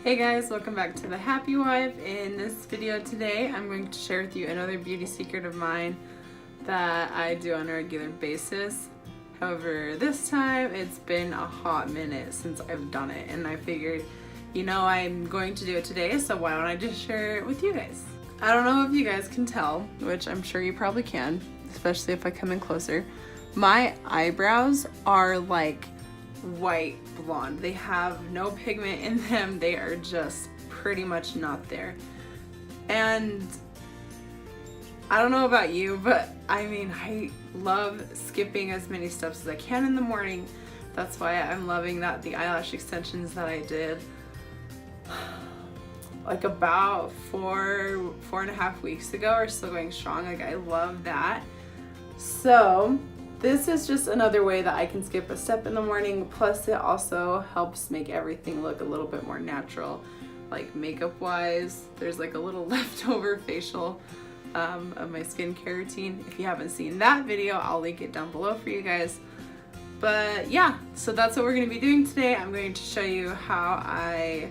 Hey guys, welcome back to The Happy Wife. In this video today, I'm going to share with you another beauty secret of mine that I do on a regular basis. However, this time it's been a hot minute since I've done it, and I figured, I'm going to do it today, so why don't I just share it with you guys? I don't know if you guys can tell, which I'm sure you probably can, especially if I come in closer. My eyebrows are like white blonde. They have no pigment in them. They are just pretty much not there. And I don't know about you, but I love skipping as many steps as I can in the morning. That's why I'm loving the eyelash extensions that I did like about 4.5 weeks ago are still going strong. I love that. So this is just another way that I can skip a step in the morning, plus it also helps make everything look a little bit more natural, like makeup wise. There's like a little leftover facial of my skincare routine. If you haven't seen that video, I'll link it down below for you guys. But yeah, so that's what we're going to be doing today. I'm going to show you how I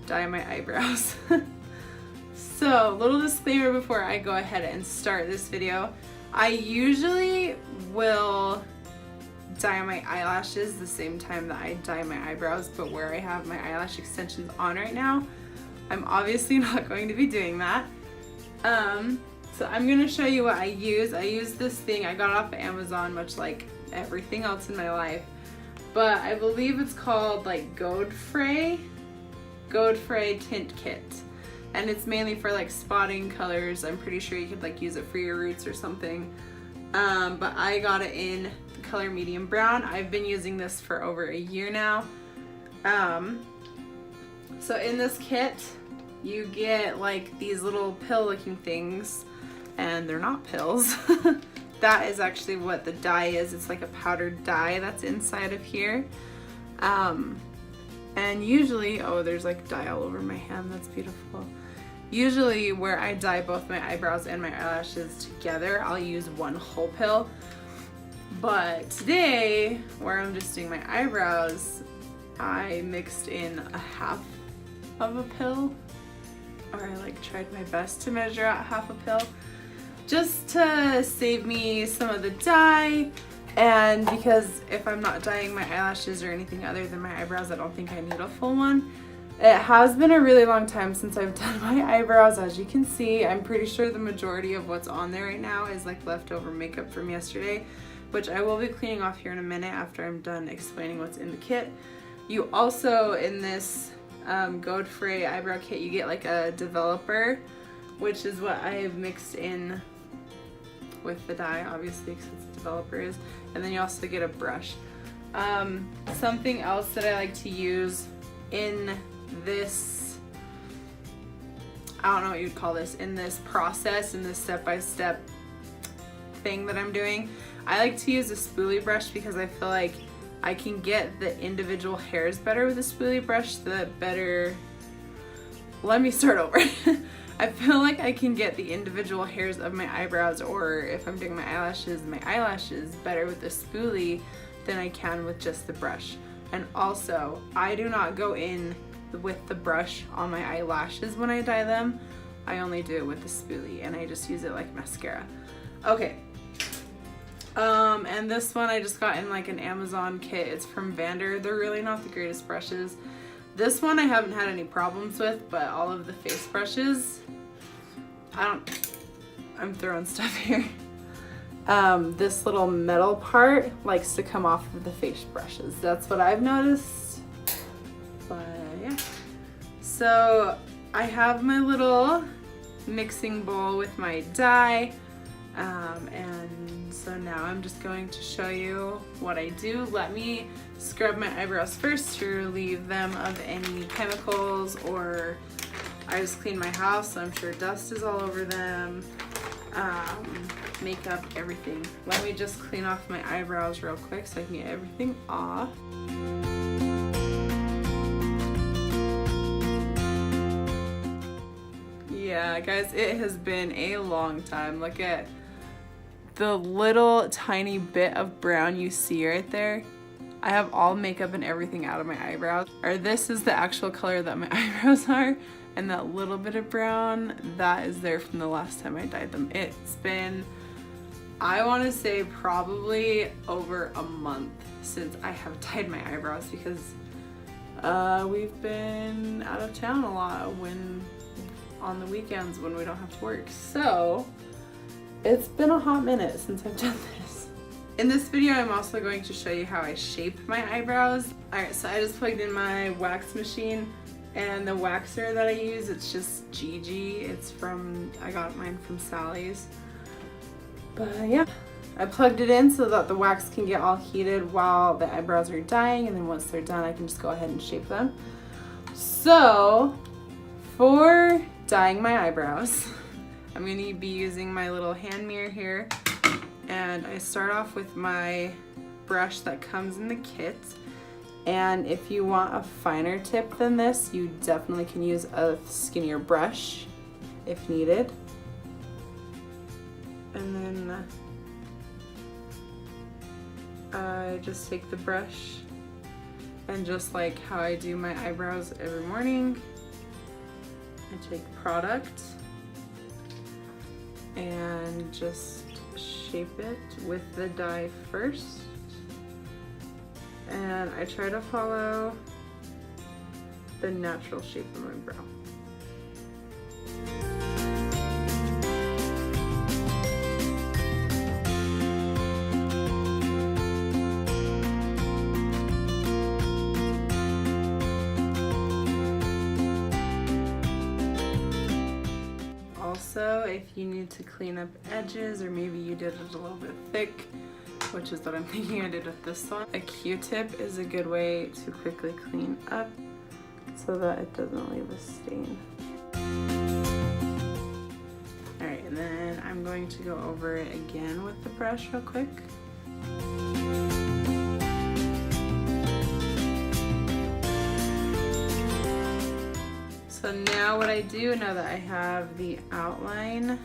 dye my eyebrows. So, little disclaimer before I go ahead and start this video. I usually will dye my eyelashes the same time that I dye my eyebrows, but where I have my eyelash extensions on right now, I'm obviously not going to be doing that. So I'm going to show you what I use. I use this thing, I got it off of Amazon, much like everything else in my life, but I believe it's called like Godfrey Tint Kit. And it's mainly for like spotting colors. I'm pretty sure you could like use it for your roots or something. But I got it in the color medium brown. I've been using this for over a year now. So in this kit, you get like these little pill looking things, and they're not pills. That is actually what the dye is. It's like a powdered dye that's inside of here. And usually, oh, there's like dye all over my hand. That's beautiful. Usually where I dye both my eyebrows and my eyelashes together, I'll use one whole pill. But today, where I'm just doing my eyebrows, I mixed in a half of a pill, or I like tried my best to measure out half a pill, just to save me some of the dye. And because if I'm not dyeing my eyelashes or anything other than my eyebrows, I don't think I need a full one. It has been a really long time since I've done my eyebrows. As you can see, I'm pretty sure the majority of what's on there right now is like leftover makeup from yesterday, which I will be cleaning off here in a minute after I'm done explaining what's in the kit. You also, in this Godfrey eyebrow kit, you get like a developer, which is what I have mixed in with the dye, obviously, because it's a developer is. And then you also get a brush. Something else that I like to use in this, I don't know what you'd call this, in this process, in this step-by-step thing that I'm doing, I like to use a spoolie brush because I feel like I can get the individual hairs better with a spoolie brush. Let me start over. I feel like I can get the individual hairs of my eyebrows, or if I'm doing my eyelashes better with a spoolie than I can with just the brush. And also, I do not go in with the brush on my eyelashes when I dye them. I only do it with the spoolie, and I just use it like mascara. Okay. And this one I just got in like an Amazon kit. It's from Vander. They're really not the greatest brushes. This one I haven't had any problems with, but all of the face brushes, I'm throwing stuff here. This little metal part likes to come off of the face brushes. That's what I've noticed. But yeah. So I have my little mixing bowl with my dye. And so now I'm just going to show you what I do. Let me scrub my eyebrows first to relieve them of any chemicals, or I just cleaned my house, so I'm sure dust is all over them. Makeup, everything. Let me just clean off my eyebrows real quick so I can get everything off. Yeah, guys, it has been a long time. Look at the little tiny bit of brown you see right there. I have all makeup and everything out of my eyebrows. Or this is the actual color that my eyebrows are, and that little bit of brown, that is there from the last time I dyed them. It's been, I want to say, probably over a month since I have dyed my eyebrows, because we've been out of town a lot on the weekends when we don't have to work. So it's been a hot minute since I've done this. In this video, I'm also going to show you how I shape my eyebrows. Alright, so I just plugged in my wax machine, and the waxer that I use, it's just Gigi. It's I got mine from Sally's. But yeah, I plugged it in so that the wax can get all heated while the eyebrows are drying, and then once they're done, I can just go ahead and shape them. So for dyeing my eyebrows, I'm going to be using my little hand mirror here, and I start off with my brush that comes in the kit. And if you want a finer tip than this, you definitely can use a skinnier brush if needed. And then I just take the brush, and just like how I do my eyebrows every morning, I take product and just shape it with the dye first. And I try to follow the natural shape of my brow. Also, if you need to clean up edges, or maybe you did it a little bit thick, which is what I'm thinking I did with this one, a Q-tip is a good way to quickly clean up so that it doesn't leave a stain. Alright, and then I'm going to go over it again with the brush real quick. So now what I do, now that I have the outline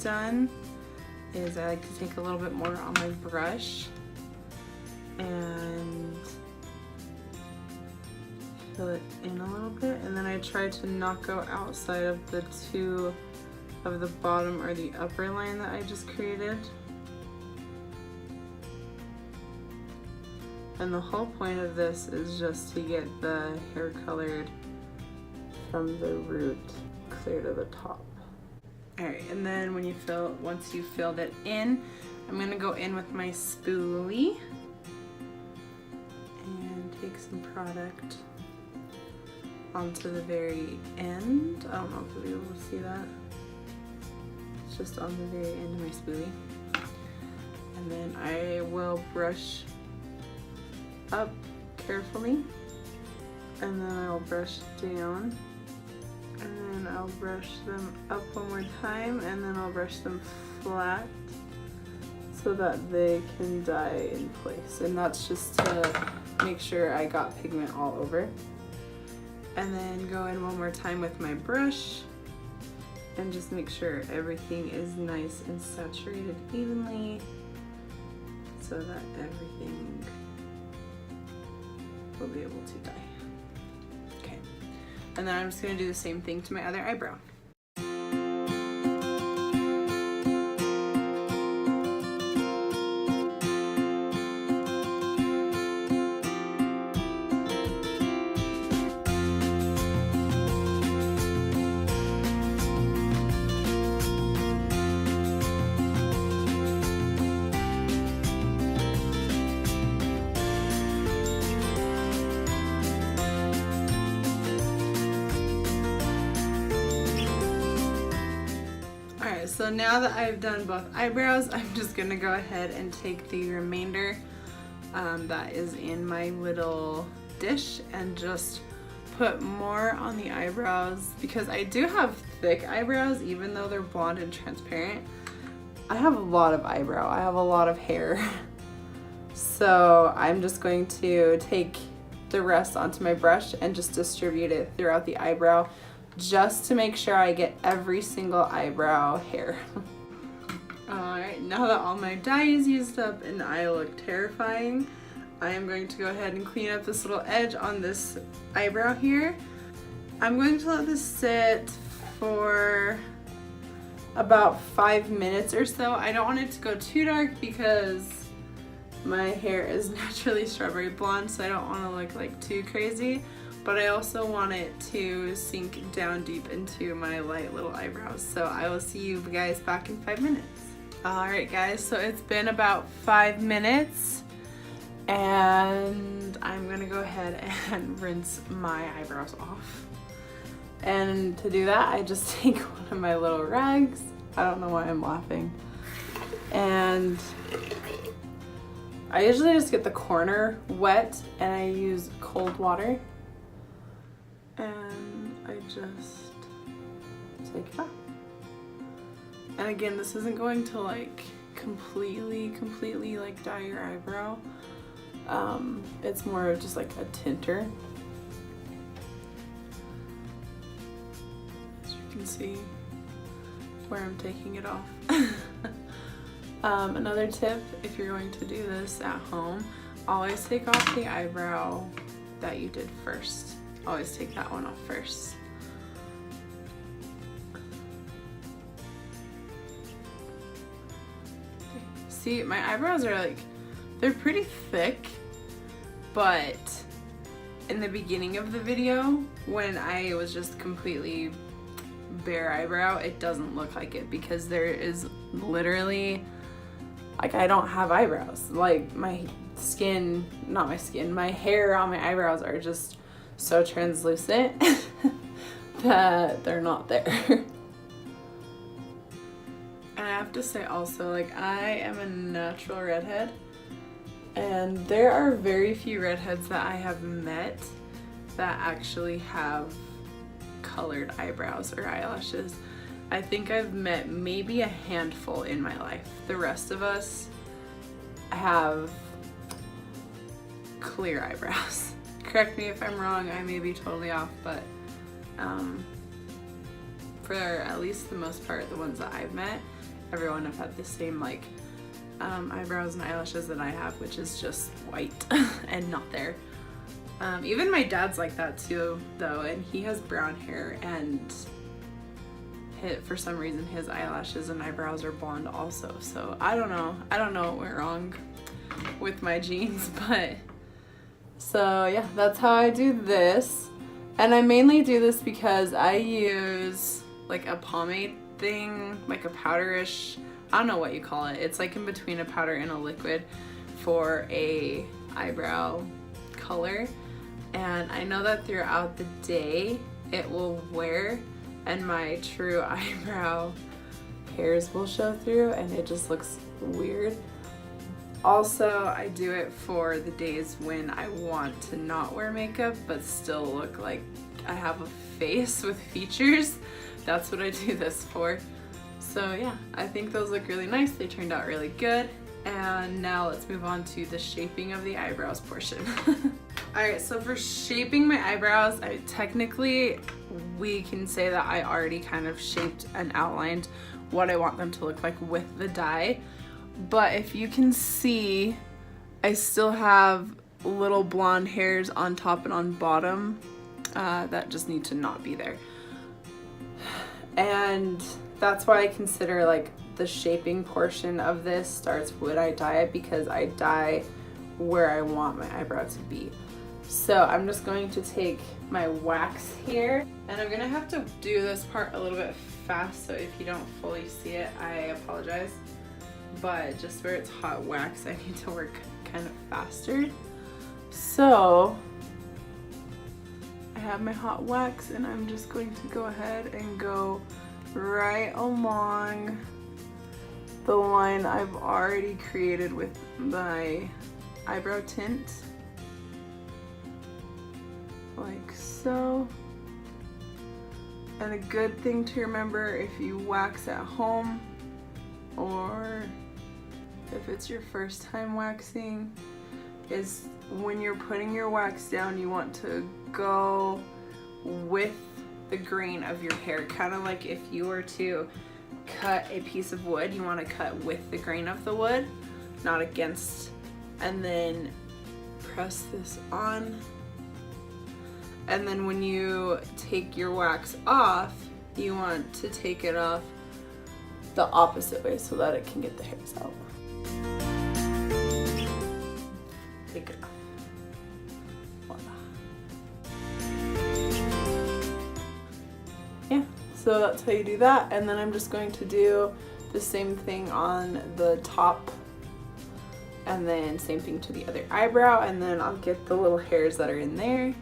done, is I like to take a little bit more on my brush and fill it in a little bit, and then I try to not go outside of the two of the bottom or the upper line that I just created. And the whole point of this is just to get the hair colored from the root clear to the top. Alright, and then once you've filled it in, I'm gonna go in with my spoolie and take some product onto the very end. I don't know if you'll be able to see that. It's just on the very end of my spoolie. And then I will brush up carefully, and then I'll brush down. And then I'll brush them up one more time, and then I'll brush them flat so that they can dye in place. And that's just to make sure I got pigment all over. And then go in one more time with my brush and just make sure everything is nice and saturated evenly so that everything will be able to dye. Okay. And then I'm just going to do the same thing to my other eyebrow. So now that I've done both eyebrows, I'm just gonna go ahead and take the remainder that is in my little dish and just put more on the eyebrows, because I do have thick eyebrows even though they're blonde and transparent. I have a lot of eyebrow, I have a lot of hair. So I'm just going to take the rest onto my brush and just distribute it throughout the eyebrow, just to make sure I get every single eyebrow hair. Alright, now that all my dye is used up and I look terrifying, I am going to go ahead and clean up this little edge on this eyebrow here. I'm going to let this sit for about 5 minutes or so. I don't want it to go too dark because my hair is naturally strawberry blonde, so I don't want to look like too crazy, but I also want it to sink down deep into my light little eyebrows. So I will see you guys back in 5 minutes. Alright guys, so it's been about 5 minutes and I'm gonna go ahead and rinse my eyebrows off. And to do that, I just take one of my little rags. I don't know why I'm laughing. And I usually just get the corner wet and I use cold water. And I just take it off. And again, this isn't going to like completely like dye your eyebrow. It's more of just like a tinter. As you can see where I'm taking it off. Another tip, if you're going to do this at home, always take off the eyebrow that you did first. Always take that one off first. See, my eyebrows are like, they're pretty thick, but in the beginning of the video, when I was just completely bare eyebrow, it doesn't look like it because there is literally, like, I don't have eyebrows. Like, my skin, not my skin, my hair on my eyebrows are just so translucent that they're not there. And I have to say also, like, I am a natural redhead, and there are very few redheads that I have met that actually have colored eyebrows or eyelashes. I think I've met maybe a handful in my life. The rest of us have clear eyebrows. Correct me if I'm wrong, I may be totally off, but for at least the most part, the ones that I've met, everyone have had the same like eyebrows and eyelashes that I have, which is just white and not there. Even my dad's like that too, though, and he has brown hair, and for some reason his eyelashes and eyebrows are blonde also. So I don't know what went wrong with my genes, but so yeah, that's how I do this. And I mainly do this because I use like a pomade thing, like a powderish, I don't know what you call it. It's like in between a powder and a liquid for a eyebrow color. And I know that throughout the day it will wear and my true eyebrow hairs will show through and it just looks weird. Also, I do it for the days when I want to not wear makeup but still look like I have a face with features. That's what I do this for. So yeah, I think those look really nice. They turned out really good. And now let's move on to the shaping of the eyebrows portion. Alright, so for shaping my eyebrows, technically we can say that I already kind of shaped and outlined what I want them to look like with the dye. But if you can see, I still have little blonde hairs on top and on bottom that just need to not be there. And that's why I consider like the shaping portion of this starts when I dye it, because I dye where I want my eyebrow to be. So I'm just going to take my wax here, and I'm gonna have to do this part a little bit fast, so if you don't fully see it, I apologize. But just where it's hot wax, I need to work kind of faster. So I have my hot wax, and I'm just going to go ahead and go right along the line I've already created with my eyebrow tint, like so. And a good thing to remember if you wax at home, or if it's your first time waxing, is when you're putting your wax down, you want to go with the grain of your hair. Kind of like if you were to cut a piece of wood, you want to cut with the grain of the wood, not against. And then press this on. And then when you take your wax off, you want to take it off the opposite way so that it can get the hairs out. Take it off. Yeah, so that's how you do that. And then I'm just going to do the same thing on the top, and then same thing to the other eyebrow, and then I'll get the little hairs that are in there.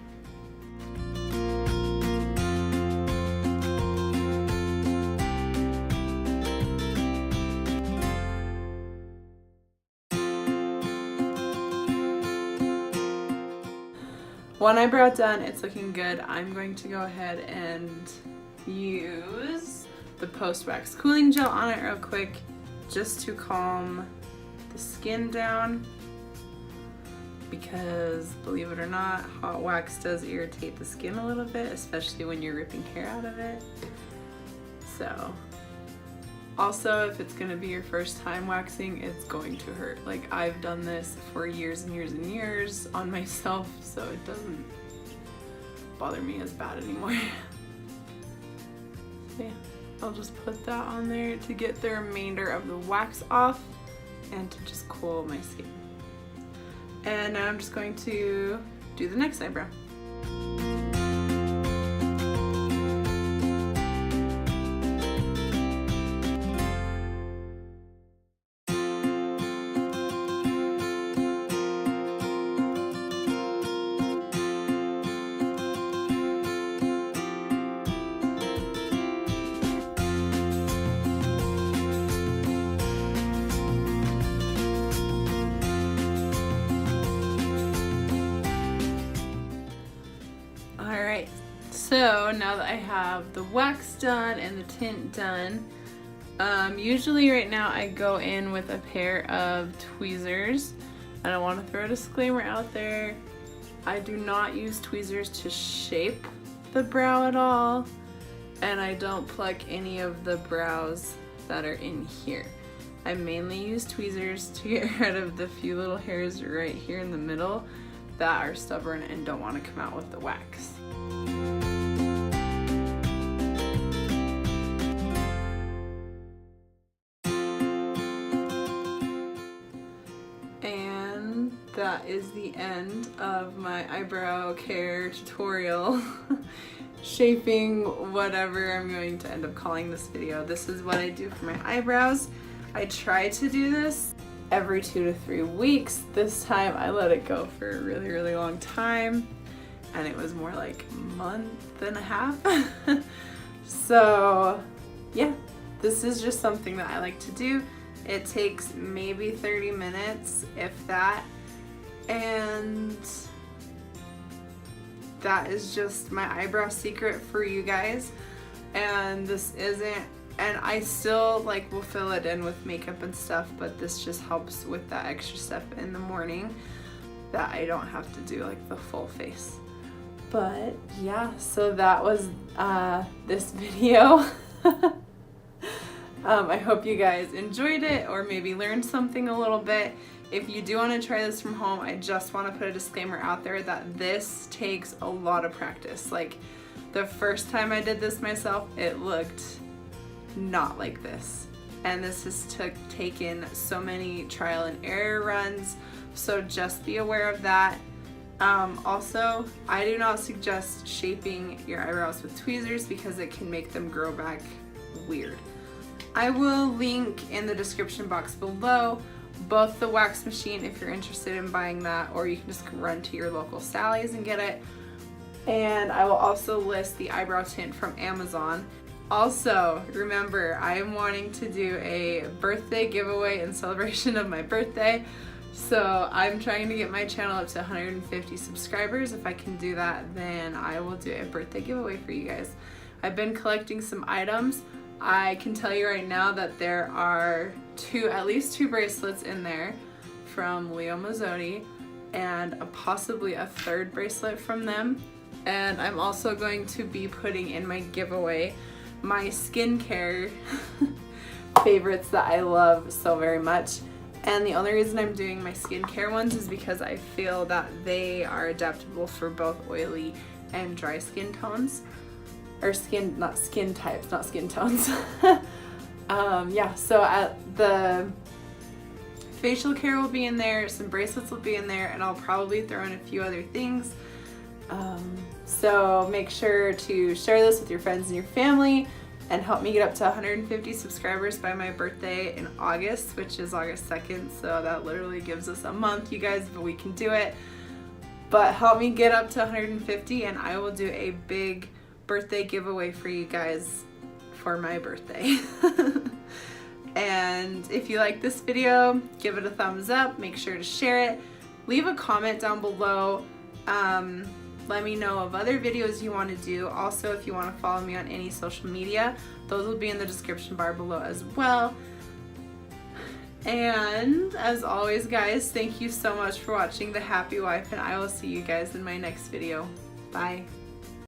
One eyebrow done, it's looking good. I'm going to go ahead and use the post-wax cooling gel on it real quick just to calm the skin down, because believe it or not, hot wax does irritate the skin a little bit, especially when you're ripping hair out of it. So also, if it's gonna be your first time waxing, it's going to hurt. Like, I've done this for years and years and years on myself, so it doesn't bother me as bad anymore. Yeah, I'll just put that on there to get the remainder of the wax off and to just cool my skin. And now I'm just going to do the next eyebrow. So now that I have the wax done and the tint done, usually right now I go in with a pair of tweezers. I don't want to throw a disclaimer out there. I do not use tweezers to shape the brow at all, and I don't pluck any of the brows that are in here. I mainly use tweezers to get rid of the few little hairs right here in the middle that are stubborn and don't want to come out with the wax. That is the end of my eyebrow care tutorial. Shaping, whatever I'm going to end up calling this video. This is what I do for my eyebrows. I try to do this every 2 to 3 weeks. This time I let it go for a really, really long time, and it was more like a month and a half. So yeah, this is just something that I like to do. It takes maybe 30 minutes, if that. And that is just my eyebrow secret for you guys. And this isn't, and I still like will fill it in with makeup and stuff, but this just helps with that extra step in the morning that I don't have to do like the full face. But yeah, so that was this video. I hope you guys enjoyed it or maybe learned something a little bit. If you do want to try this from home, I just want to put a disclaimer out there that this takes a lot of practice. Like, the first time I did this myself, it looked not like this. And this has taken so many trial and error runs, so just be aware of that. Also, I do not suggest shaping your eyebrows with tweezers because it can make them grow back weird. I will link in the description box below both the wax machine if you're interested in buying that, or you can just run to your local Sally's and get it. And I will also list the eyebrow tint from Amazon. Also, remember, I am wanting to do a birthday giveaway in celebration of my birthday. So I'm trying to get my channel up to 150 subscribers. If I can do that, then I will do a birthday giveaway for you guys. I've been collecting some items. I can tell you right now that there are at least two bracelets in there from Leo Mazzoni, and possibly a third bracelet from them. And I'm also going to be putting in my giveaway my skincare favorites that I love so very much. And the only reason I'm doing my skincare ones is because I feel that they are adaptable for both oily and dry skin tones. Or not skin types, not skin tones. Yeah, so the facial care will be in there, some bracelets will be in there, and I'll probably throw in a few other things. So make sure to share this with your friends and your family and help me get up to 150 subscribers by my birthday in August, which is August 2nd. So that literally gives us a month, you guys, but we can do it. But help me get up to 150 and I will do a big birthday giveaway for you guys for my birthday. And if you like this video, give it a thumbs up, make sure to share it, leave a comment down below. Let me know of other videos you want to do. Also, if you want to follow me on any social media, those will be in the description bar below as well. And as always, guys, thank you so much for watching The Happy Wife, and I will see you guys in my next video. Bye.